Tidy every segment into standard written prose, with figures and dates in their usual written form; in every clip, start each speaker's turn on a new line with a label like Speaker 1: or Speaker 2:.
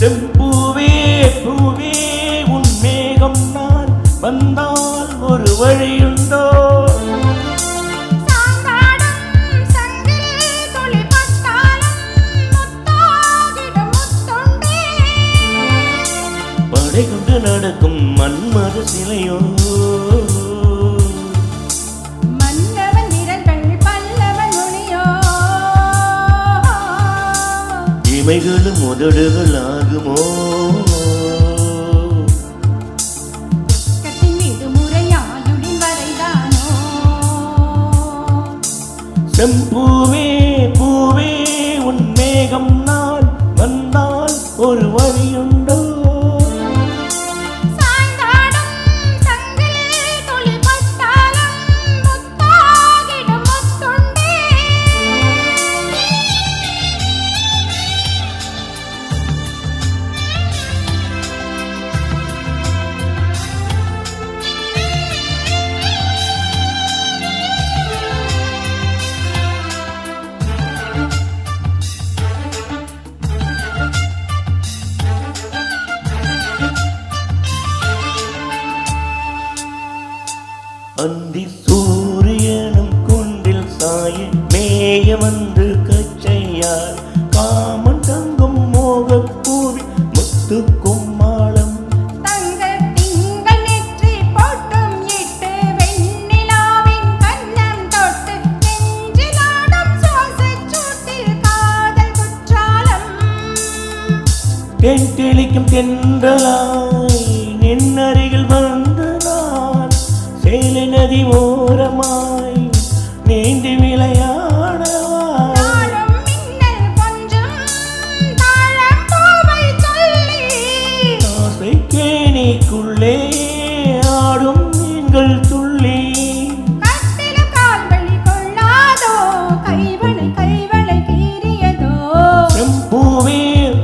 Speaker 1: செம்பூவே பூவே உன் மேகம் நான் வந்தால் ஒரு வழியுண்டோ? படை கொண்டு நடக்கும் மன்மத சிலையோ?
Speaker 2: மன்னவன் விரல்கள் பல்லவன் மொழியோ?
Speaker 1: இமைகளும் உதடுகள் ஆகுமோ? செம்பூவே பூவே உன் மேகம் நான் வந்தால் ஒரு வழியுண்டோ? அந்தி சூரியனும் குன்றில் சாய மேய வந்து கச்சையார் காமன் தங்கும் மோக பூவி முத்து கும்மாளம்
Speaker 2: தங்க திங்கள் நெற்றி போட்டும் இட்டு வெண்ணிலாவின் கண்ணம் தொட்டு நெஞ்சிலாடும் சுவாசச் சூட்டில் காதல் குற்றாலம்
Speaker 1: தென் தெளிக்கும் தென்றலாய் நின்னருகில் வந்து நான் சேலை நதி ஓரமாய் நீந்தி விளையாடவா?
Speaker 2: நாளும் மின்னல் கொஞ்சம் தாழம் பூவை சொல்லி
Speaker 1: ஆசை கேணிக்குள்ளே ஆடும் மீன்கள் துள்ளி
Speaker 2: கட்டில கால்வழி கொள்ளாதோ கைவளை கீறியதோ?
Speaker 1: செம்பூவே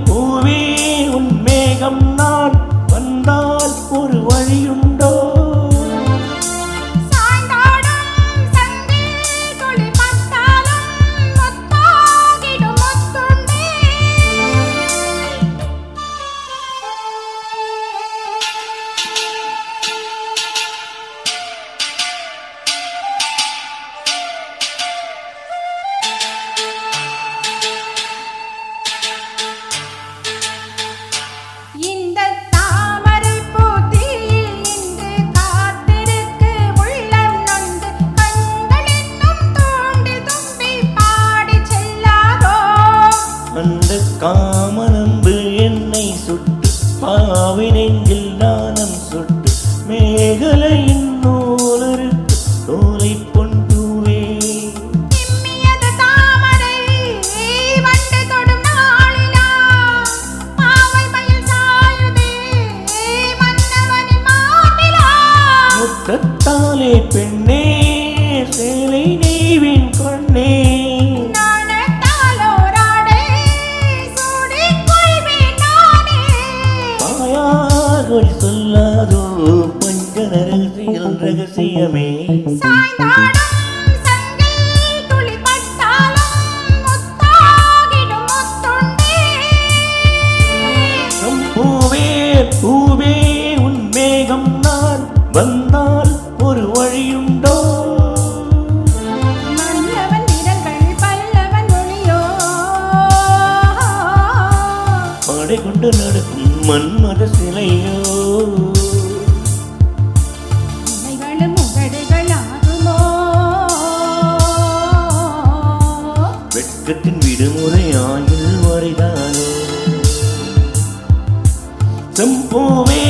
Speaker 1: பூவே உன் மேகம் நான் வந்தால் ஒரு வழியுண்டோ?
Speaker 2: இந்த தாமரை பூத்தியில் இன்று காத்திருக்கு உள்ளம் நொந்து கண்கள் என்னும் தூண்டில் தும்பி பாடி செல்லாதோ?
Speaker 1: அந்த காமனம்பு என்னை சுட்டு பாவி நெஞ்சில் நாணம் சுட்டு மேகலையின் நூலருக்கு தோலை பொன் பூவே
Speaker 2: நிம்மியது தாமரை வண்டு தொடும் நாளிலா பாவை மயில் சாயுதே மன்னவனின் மார்பிலா?
Speaker 1: முத்தத்தாலே பெண்ணே சேலை நெய்வின் கண்ணே
Speaker 2: நாணத்தாலோராடை சூடிக் கொள்வேன் நானே.
Speaker 1: பாயாகொள் சொல்லாதோ பஞ்சன ரகசியமே?
Speaker 2: சாய்ந்தாடும் சங்கில் துளி பட்டாலும் முத்தாகிடும் முத்துண்டே.
Speaker 1: பூவே பூவே உன் மேகம் நான் வந்தால் ஒரு வழியுண்டோ?
Speaker 2: மன்னவன் விரல்கள் பல்லவன் மொழியோ?
Speaker 1: படை கொண்டு நடக்கும் மன்மத சிலையோ?
Speaker 2: இமைகளும் உதடுகளாகுமோ?
Speaker 1: வெட்கத்தின் விடுமுறை ஆயுள் வரைதானோ? செம்பூவே